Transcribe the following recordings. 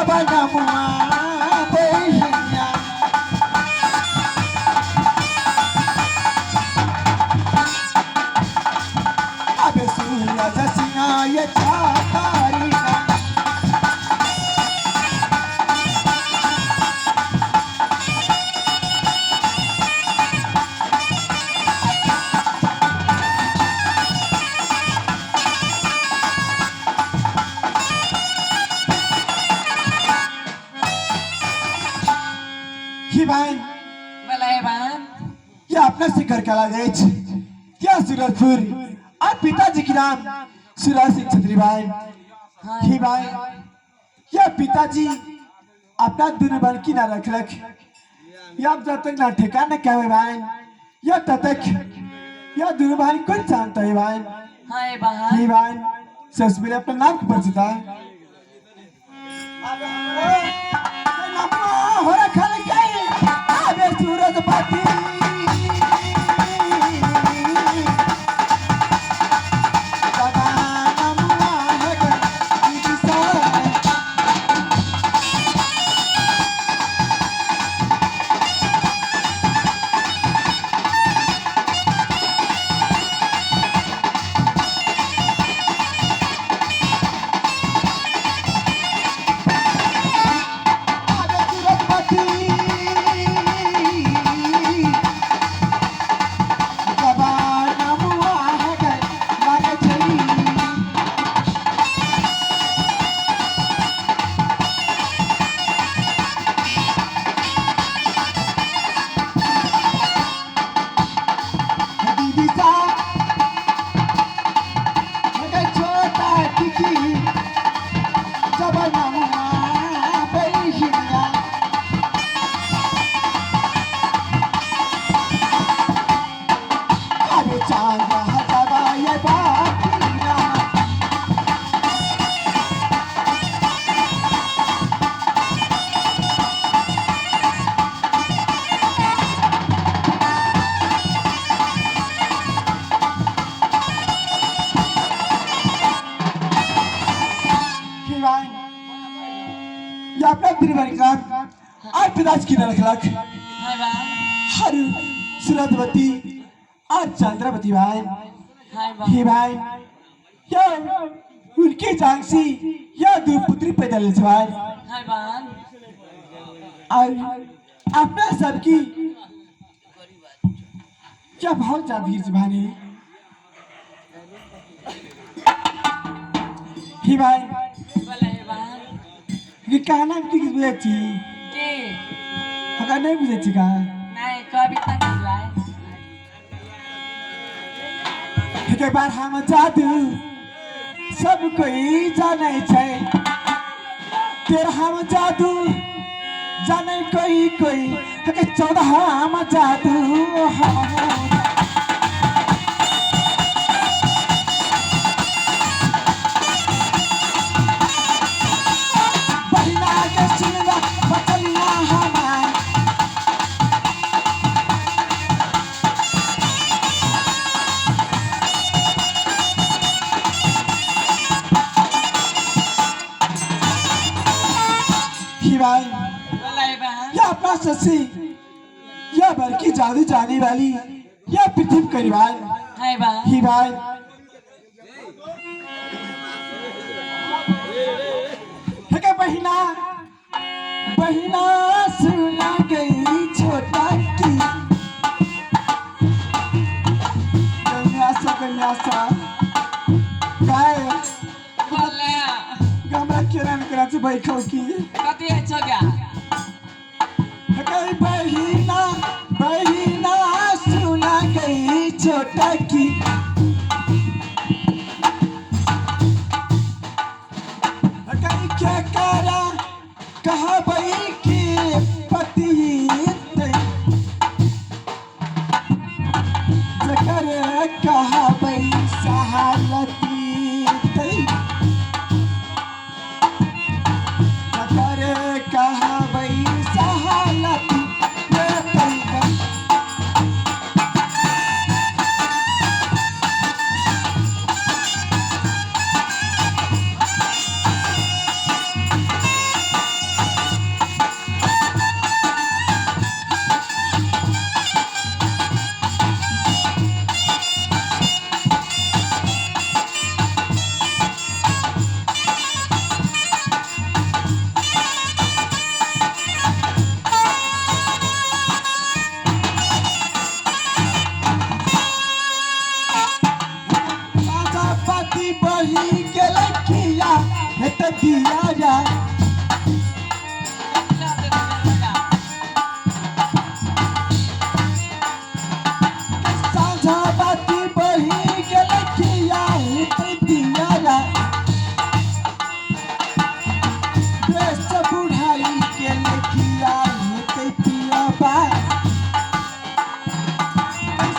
Jabanamuwa Behinya Abesuya Jasinga Yechatarina भाई मलाई बहन ये अपना शिखर कला गए क्या सूरजपुर और पिताजी की नाम सूरज सिंह छत्री भाई ही भाई ये पिताजी अपना दुर्बल की ना रख रख ये अब जब तक ना ठिकाना क्या है भाई ये तब तक ये दुर्बल कौन जानता है भाई हाय बहन ही भाई सच में अपना नाम क्यों बचता है अब हमारा हो रखा है क्या अबे सूरज पाती और पिताज की नरखलक हर सूरजवती और चंद्रवती भाई ही भाई या उनकी झांसी या दो पुत्री पैदा ले भाई और अपना सबकी क्या बहुत ज्यादा भीड़ भाई ही भाई ये क्या नाम की किस बुझे ची के हका नहीं बुझे ची का नहीं कविता बुझाए एक बार हम जादू सब कोई जाने छे तेरा हम जादू जाने कोई हके 14 हम जादू या अपना ससी या बल्कि जादू जाने वाली या पृथ्वी परिवार ही भाई है बहिना बहिना सुना गई छोटा की कन्यासा गाय बोले गमला किरण कराची बैठो की कति अच्छा क्या बहिना बहिना सुना गई छोटा की क्या करा कहा भाई के पति जकर कहा भाई सहालती जकर कहा भाई सहालती लखियारा साझा बाती बही के लखिया है दियारा बेस्ट बुढ़ाई के लखिया है पिया बा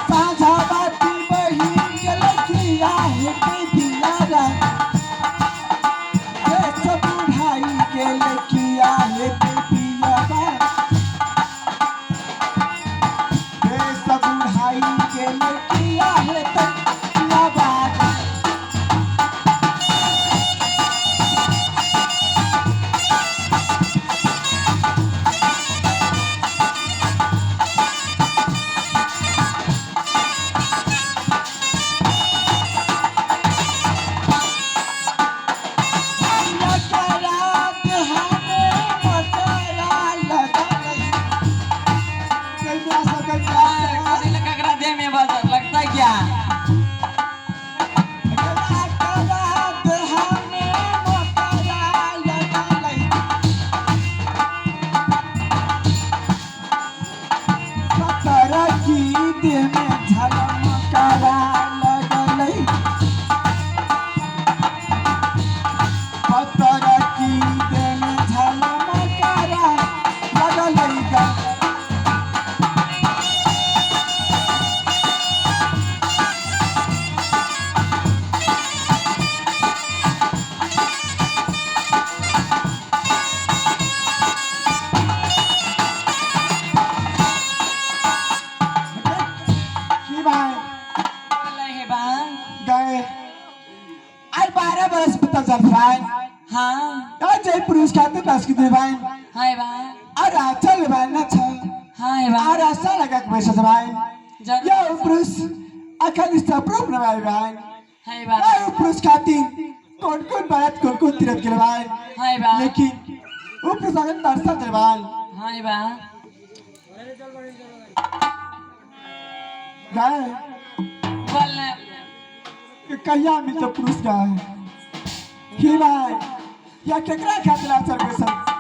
साझा बाती बही के लखिया है दियारा बेस्ट बुढ़ाई के लखिया है पिया बा बेस्ट बुढ़ाई के लखिया है पिया बा ककरा देह में बस लगता है क्या बोले हे बहन गए आज 12 बरस पता चल रहा है हाँ आज जय पुरुष खाते पास की दे भाई हाय बहन और चल भाई ना छ हाय और बहन आशा लगा के बैठे भाई जरूर या पुरुष अखन इस प्रूफ ना भाई भाई हाय बहन या पुरुष खाती कौन बात कौन तीरथ के भाई हाय बहन लेकिन वो पुरुष अगर तरसा दे भाई हाय बहन गए बोले कहिया मिलते पुरुष का है ही भाई या केकरा खातिर आचर के सब